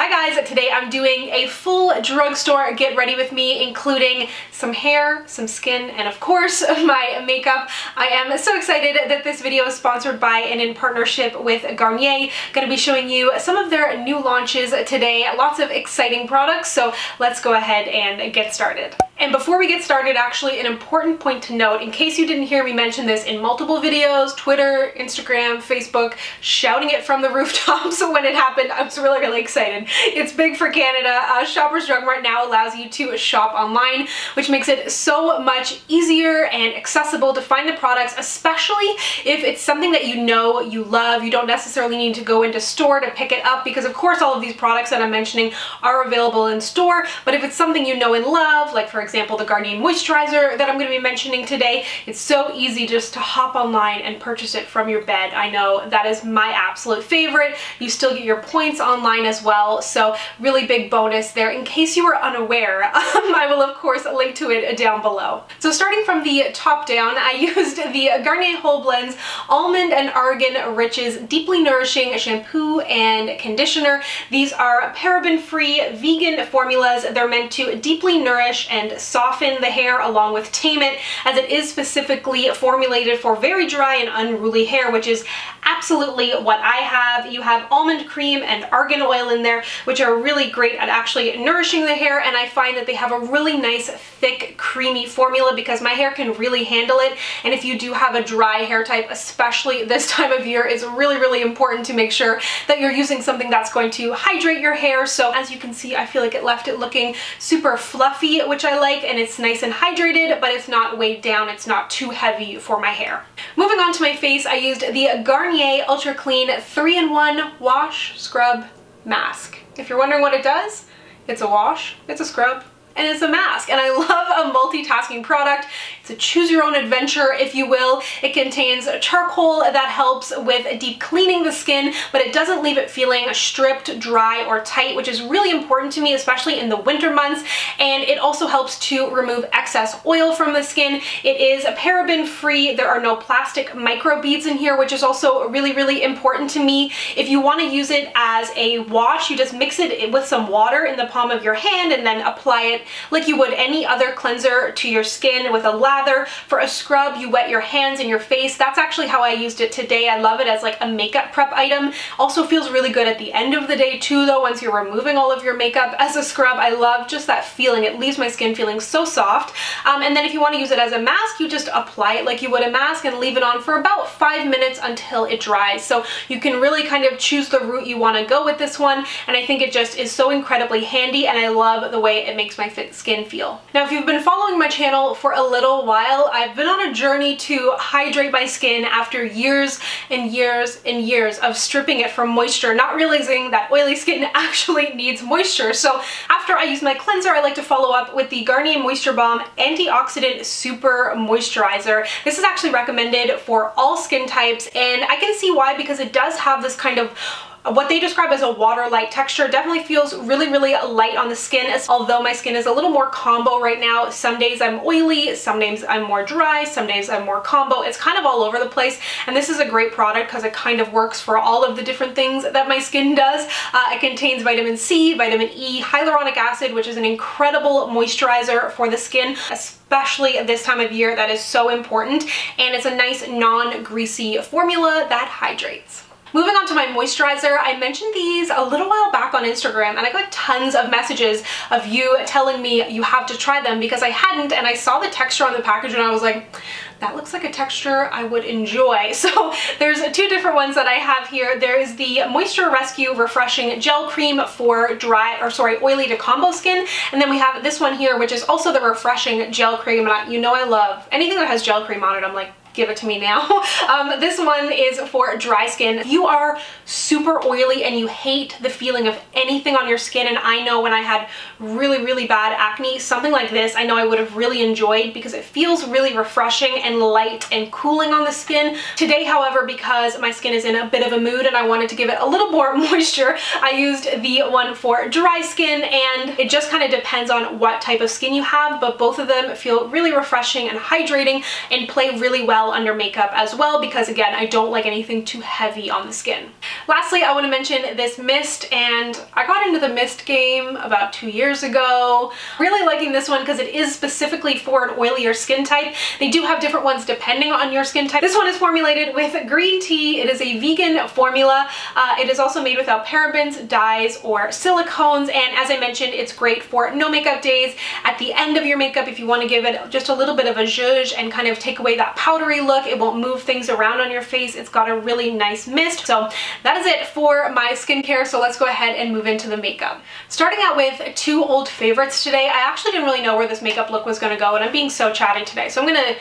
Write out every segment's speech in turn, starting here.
Hi guys, today I'm doing a full drugstore get ready with me, including some hair, some skin, and of course my makeup. I am so excited that this video is sponsored by and in partnership with Garnier. Going to be showing you some of their new launches today. Lots of exciting products, so let's go ahead and get started. And before we get started, actually an important point to note, in case you didn't hear me mention this in multiple videos, Twitter, Instagram, Facebook, shouting it from the rooftops when it happened, I was really excited. It's big for Canada. Shoppers Drug right now allows you to shop online, which makes it so much easier and accessible to find the products, especially if it's something that you know you love. You don't necessarily need to go into store to pick it up because of course all of these products that I'm mentioning are available in store, but if it's something you know and love, like for example the Garnier Moisturizer that I'm going to be mentioning today, it's so easy just to hop online and purchase it from your bed. I know that is my absolute favorite. You still get your points online as well, so really big bonus there. In case you were unaware, I will of course link to it down below. So starting from the top down, I used the Garnier Whole Blends Almond and Argan Riches Deeply Nourishing Shampoo and Conditioner. These are paraben-free vegan formulas. They're meant to deeply nourish and soften the hair along with tame it, as it is specifically formulated for very dry and unruly hair, which is absolutely what I have. You have almond cream and argan oil in there, which are really great at actually nourishing the hair, and I find that they have a really nice thick creamy formula because my hair can really handle it. And if you do have a dry hair type, especially this time of year, it's really important to make sure that you're using something that's going to hydrate your hair. So as you can see, I feel like it left it looking super fluffy, which I like, and it's nice and hydrated, but it's not weighed down. It's not too heavy for my hair. Moving on to my face, I used the Garnier Ultra Clean 3-in-1 Wash, Scrub, Mask. If you're wondering what it does, it's a wash, it's a scrub, and it's a mask. And I love a multitasking product. It's a choose your own adventure, if you will. It contains charcoal that helps with deep cleaning the skin, but it doesn't leave it feeling stripped, dry, or tight, which is really important to me, especially in the winter months. And it also helps to remove excess oil from the skin. It is paraben free. There are no plastic microbeads in here, which is also really important to me. If you want to use it as a wash, you just mix it with some water in the palm of your hand and then apply it like you would any other cleanser to your skin with a lather. For a scrub, you wet your hands and your face. That's actually how I used it today. I love it as like a makeup prep item. Also feels really good at the end of the day too, though, once you're removing all of your makeup. As a scrub, I love just that feeling. It leaves my skin feeling so soft. And then if you want to use it as a mask, you just apply it like you would a mask and leave it on for about 5 minutes until it dries. So you can really kind of choose the route you want to go with this one, and I think it just is so incredibly handy, and I love the way it makes my skin feel. Now, if you've been following my channel for a little while, I've been on a journey to hydrate my skin after years and years of stripping it from moisture, not realizing that oily skin actually needs moisture. So after I use my cleanser, I like to follow up with the Garnier Moisture Balm Antioxidant Super Moisturizer. This is actually recommended for all skin types, and I can see why, because it does have this kind of what they describe as a water-light texture. Definitely feels really light on the skin, although my skin is a little more combo right now. Some days I'm oily, some days I'm more dry, some days I'm more combo. It's kind of all over the place, and this is a great product because it kind of works for all of the different things that my skin does. It contains vitamin C, vitamin E, hyaluronic acid, which is an incredible moisturizer for the skin, especially this time of year. That is so important, and it's a nice non-greasy formula that hydrates. Moving on to my moisturizer, I mentioned these a little while back on Instagram, and I got tons of messages of you telling me you have to try them because I hadn't, and I saw the texture on the package and I was like, that looks like a texture I would enjoy. So there's two different ones that I have here. There is the Moisture Rescue Refreshing Gel Cream for oily to combo skin, and then we have this one here, which is also the Refreshing Gel Cream. And you know I love anything that has gel cream on it. I'm like, give it to me now. This one is for dry skin. If you are super oily and you hate the feeling of anything on your skin, and I know when I had really bad acne, something like this I know I would have really enjoyed because it feels really refreshing and light and cooling on the skin. Today, however, because my skin is in a bit of a mood and I wanted to give it a little more moisture, I used the one for dry skin, and it just kind of depends on what type of skin you have, but both of them feel really refreshing and hydrating and play really well well under makeup as well, because again, I don't like anything too heavy on the skin. Lastly, I want to mention this mist, and I got into the mist game about 2 years ago. Really liking this one because it is specifically for an oilier skin type. They do have different ones depending on your skin type. This one is formulated with green tea. It is a vegan formula. It is also made without parabens, dyes, or silicones, and as I mentioned, it's great for no makeup days. At the end of your makeup, if you want to give it just a little bit of a zhuzh and kind of take away that powdery look, it won't move things around on your face. It's got a really nice mist. So that is it for my skincare, so let's go ahead and move into the makeup. Starting out with two old favorites today. I actually didn't really know where this makeup look was going to go, and I'm being so chatty today, so I'm going to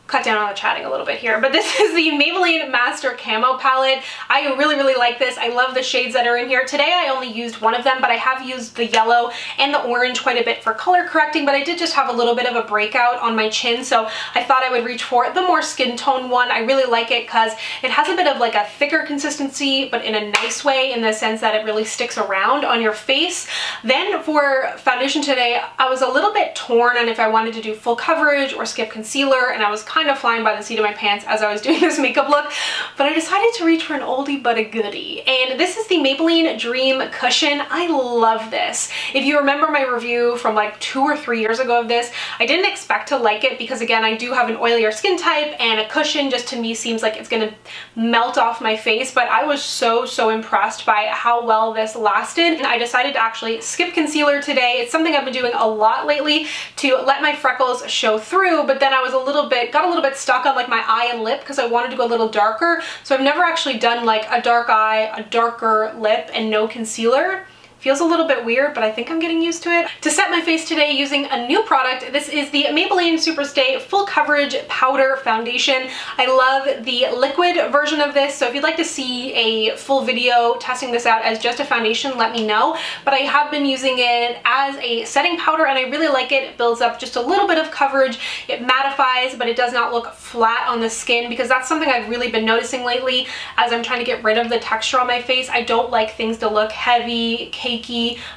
cut down on the chatting a little bit here, but this is the Maybelline Master Camo palette. I really like this. I love the shades that are in here. Today I only used one of them, but I have used the yellow and the orange quite a bit for color correcting, but I did just have a little bit of a breakout on my chin, so I thought I would reach for the more skin tone one. I really like it because it has a bit of like a thicker consistency, but in a nice way, in the sense that it really sticks around on your face. Then for foundation today, I was a little bit torn on if I wanted to do full coverage or skip concealer, and I was kind of flying by the seat of my pants as I was doing this makeup look, but I decided to reach for an oldie but a goodie, and this is the Maybelline Dream Cushion. I love this. If you remember my review from like 2 or 3 years ago of this, I didn't expect to like it because again, I do have an oilier skin type, and a cushion just to me seems like it's gonna melt off my face, but I was so impressed by how well this lasted, and I decided to actually skip concealer today. It's something I've been doing a lot lately to let my freckles show through, but then I was got a little bit stuck on like my eye and lip because I wanted to go a little darker. So I've never actually done like a dark eye, a darker lip, and no concealer. Feels a little bit weird, but I think I'm getting used to it. To set my face today using a new product, this is the Maybelline SuperStay Full Coverage Powder Foundation. I love the liquid version of this, so if you'd like to see a full video testing this out as just a foundation, let me know. But I have been using it as a setting powder, and I really like it. It builds up just a little bit of coverage. It mattifies, but it does not look flat on the skin, because that's something I've really been noticing lately as I'm trying to get rid of the texture on my face. I don't like things to look heavy, cakey,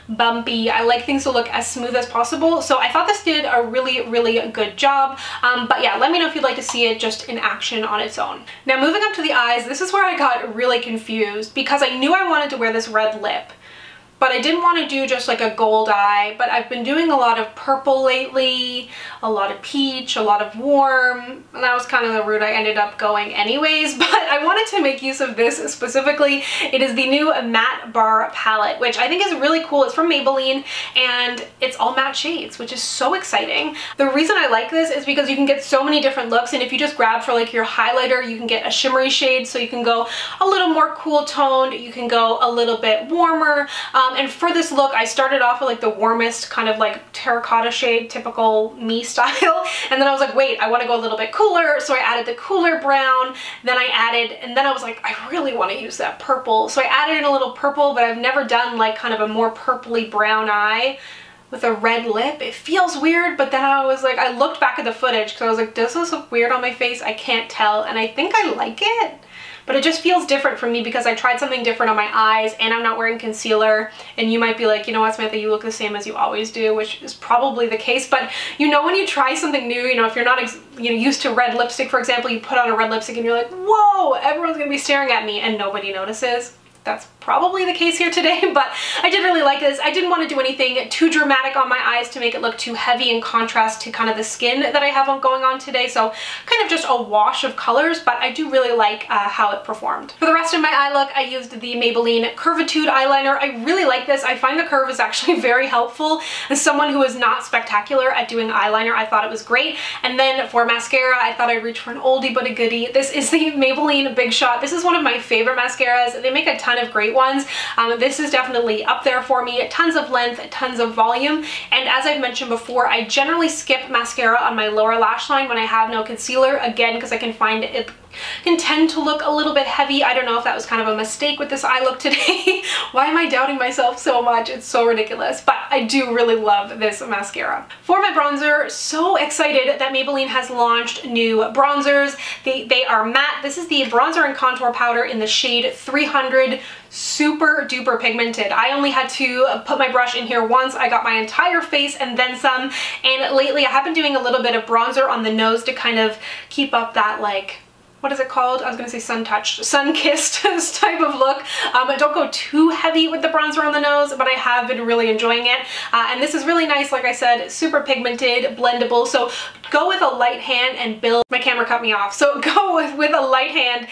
bumpy. I like things to look as smooth as possible, so I thought this did a really good job. But yeah, let me know if you'd like to see it just in action on its own. Now moving up to the eyes, this is where I got really confused because I knew I wanted to wear this red lip, but I didn't want to do just like a gold eye, but I've been doing a lot of purple lately, a lot of peach, a lot of warm, and that was kind of the route I ended up going anyways, but I wanted to make use of this specifically. It is the new Matte Bar palette, which I think is really cool. It's from Maybelline, and it's all matte shades, which is so exciting. The reason I like this is because you can get so many different looks, and if you just grab for like your highlighter, you can get a shimmery shade, so you can go a little more cool toned, you can go a little bit warmer. And for this look, I started off with like the warmest kind of like terracotta shade, typical me style. And then I was like, wait, I want to go a little bit cooler. So I added the cooler brown. Then I was like, I really want to use that purple. So I added in a little purple, but I've never done like kind of a more purpley brown eye with a red lip. It feels weird, but then I was like, I looked back at the footage because I was like, does this look weird on my face? I can't tell. And I think I like it. But it just feels different for me because I tried something different on my eyes, and I'm not wearing concealer. And you might be like, you know what, Samantha, you look the same as you always do, which is probably the case. But you know, when you try something new, you know, if you're not used to red lipstick, for example, you put on a red lipstick and you're like, whoa, everyone's gonna be staring at me, and nobody notices. That's probably the case here today, but I did really like this. I didn't want to do anything too dramatic on my eyes to make it look too heavy in contrast to kind of the skin that I have going on today, so kind of just a wash of colors, but I do really like how it performed. For the rest of my eye look, I used the Maybelline Curvitude eyeliner. I really like this. I find the curve is actually very helpful. As someone who is not spectacular at doing eyeliner, I thought it was great. And then for mascara, I thought I'd reach for an oldie but a goodie. This is the Maybelline Big Shot. This is one of my favorite mascaras. They make a ton of great ones. This is definitely up there for me. Tons of length, tons of volume, and as I've mentioned before, I generally skip mascara on my lower lash line when I have no concealer, again because I can find it can tend to look a little bit heavy. I don't know if that was kind of a mistake with this eye look today. Why am I doubting myself so much? It's so ridiculous, but I do really love this mascara. For my bronzer, so excited that Maybelline has launched new bronzers. They are matte. This is the bronzer and contour powder in the shade 300. Super duper pigmented. I only had to put my brush in here once. I got my entire face and then some, and lately I have been doing a little bit of bronzer on the nose to kind of keep up that, like, what is it called? I was gonna say sun-touched, sun-kissed type of look. Don't go too heavy with the bronzer on the nose, but I have been really enjoying it. And this is really nice, like I said, super pigmented, blendable. So go with a light hand and build. My camera cut me off. So go with a light hand,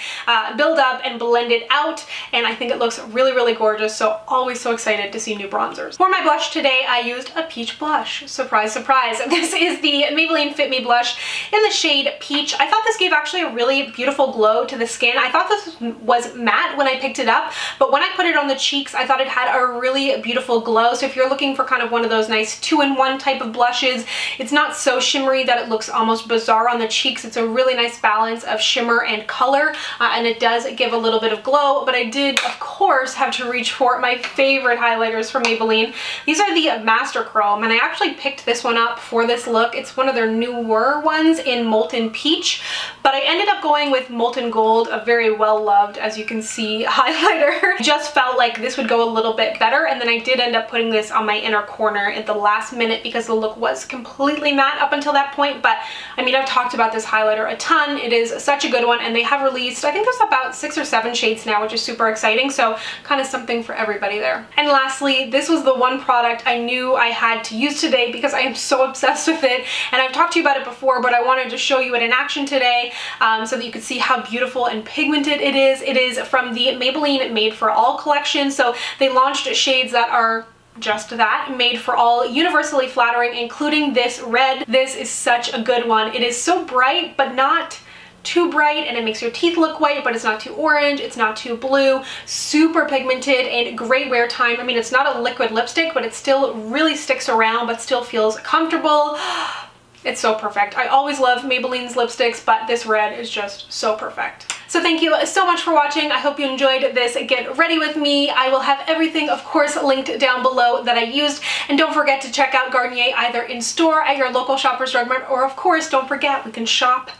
build up and blend it out. And I think it looks really, really gorgeous. So always so excited to see new bronzers. For my blush today, I used a peach blush. Surprise, surprise. This is the Maybelline Fit Me blush in the shade Peach. I thought this gave actually a really beautiful glow to the skin. I thought this was matte when I picked it up, but when I put it on the cheeks, I thought it had a really beautiful glow. So if you're looking for kind of one of those nice two-in-one type of blushes, it's not so shimmery that it looks almost bizarre on the cheeks. It's a really nice balance of shimmer and color, and it does give a little bit of glow, but I did, of course, have to reach for my favorite highlighters from Maybelline. These are the Master Chrome, and I actually picked this one up for this look. It's one of their newer ones in Molten Peach, but I ended up going with Molten Gold, a very well-loved, as you can see, highlighter. Just felt like this would go a little bit better, and then I did end up putting this on my inner corner at the last minute because the look was completely matte up until that point. But I mean, I've talked about this highlighter a ton. It is such a good one, and they have released, I think there's about 6 or 7 shades now, which is super exciting, so kind of something for everybody there. And lastly, this was the one product I knew I had to use today because I am so obsessed with it, and I've talked to you about it before, but I wanted to show you it in action today so that you could see how beautiful and pigmented it is. It is from the Maybelline Made for All collection, so they launched shades that are just that, made for all, universally flattering, including this red. This is such a good one. It is so bright, but not too bright, and it makes your teeth look white, but it's not too orange, it's not too blue, super pigmented and great wear time. I mean, it's not a liquid lipstick, but it still really sticks around, but still feels comfortable. It's so perfect. I always love Maybelline's lipsticks, but this red is just so perfect. So thank you so much for watching. I hope you enjoyed this Get Ready With Me. I will have everything, of course, linked down below that I used. And don't forget to check out Garnier either in store at your local Shoppers Drug Mart, or of course, don't forget, we can shop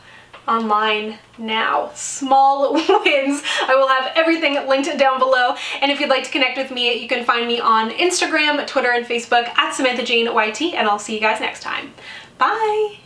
online now. Small wins. I will have everything linked down below. And if you'd like to connect with me, you can find me on Instagram, Twitter, and Facebook at SamanthaJaneYT, and I'll see you guys next time. Bye!